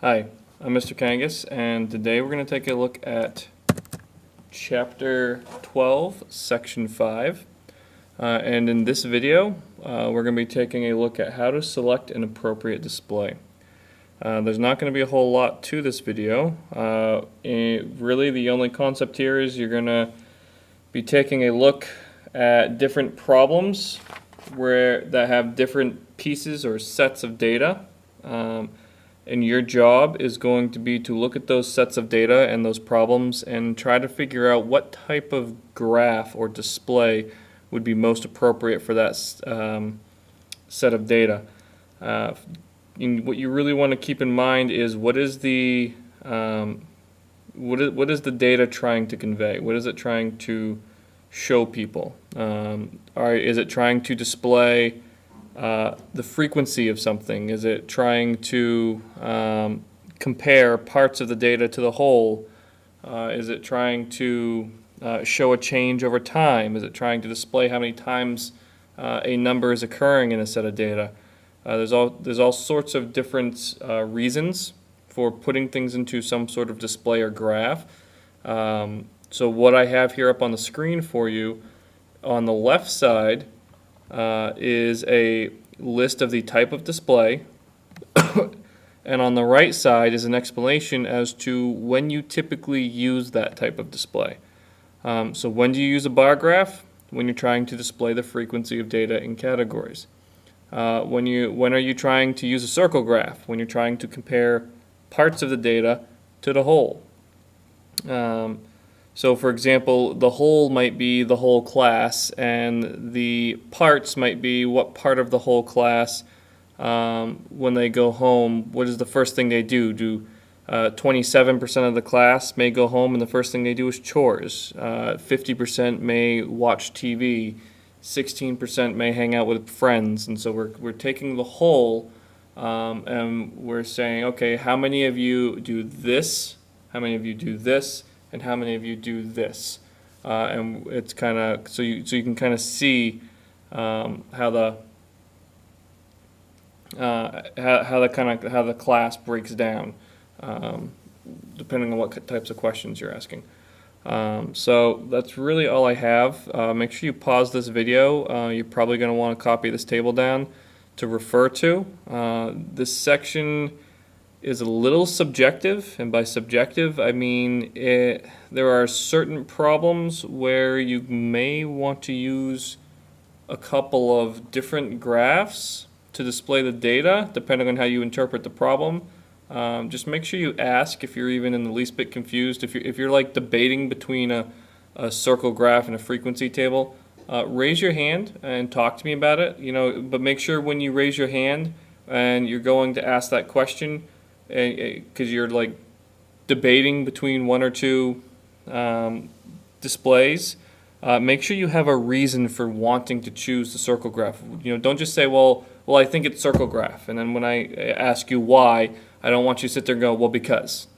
Hi, I'm Mr. Kangas, and today we're going to take a look at Chapter 12, Section 5. And in this video, we're going to be taking a look at how to select an appropriate display. There's not going to be a whole lot to this video. Really, the only concept here is you're going to be taking a look at different problems that have different pieces or sets of data. And your job is going to be to look at those sets of data and those problems and try to figure out what type of graph or display would be most appropriate for that set of data. What you really want to keep in mind is what is the data trying to convey? What is it trying to show people? Is it trying to display the frequency of something? Is it trying to compare parts of the data to the whole? Is it trying to show a change over time? Is it trying to display how many times a number is occurring in a set of data? There's all sorts of different reasons for putting things into some sort of display or graph. So what I have here up on the screen for you, on the left side, is a list of the type of display, and on the right side is an explanation as to when you typically use that type of display. So when do you use a bar graph? When you're trying to display the frequency of data in categories. When are you trying to use a circle graph? When you're trying to compare parts of the data to the whole. So for example, the whole might be the whole class, and the parts might be what part of the whole class, when they go home, what is the first thing they do? 27% of the class may go home and the first thing they do is chores. 50% may watch TV. 16% may hang out with friends. And so we're taking the whole and we're saying, okay, how many of you do this? How many of you do this? And how many of you do this? And it's kind of so you can kind of see how the class breaks down, depending on what types of questions you're asking. So that's really all I have. Make sure you pause this video. You're probably going to want to copy this table down to refer to. This section is a little subjective, and by subjective I mean there are certain problems where you may want to use a couple of different graphs to display the data depending on how you interpret the problem. Just make sure you ask if you're even in the least bit confused. If you're like debating between a circle graph and a frequency table, raise your hand and talk to me about it. But make sure when you raise your hand and you're going to ask that question, because you're like debating between one or two displays, make sure you have a reason for wanting to choose the circle graph. Don't just say, well, I think it's circle graph, and then when I ask you why, I don't want you to sit there and go, well, because.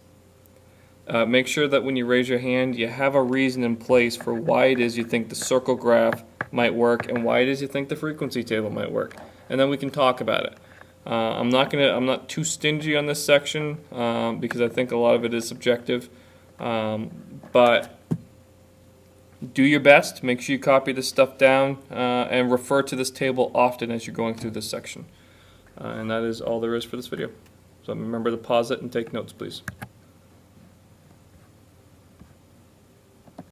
Make sure that when you raise your hand, you have a reason in place for why it is you think the circle graph might work and why it is you think the frequency table might work, and then we can talk about it. I'm not too stingy on this section because I think a lot of it is subjective, but do your best. Make sure you copy this stuff down and refer to this table often as you're going through this section. And that is all there is for this video. So remember to pause it and take notes, please.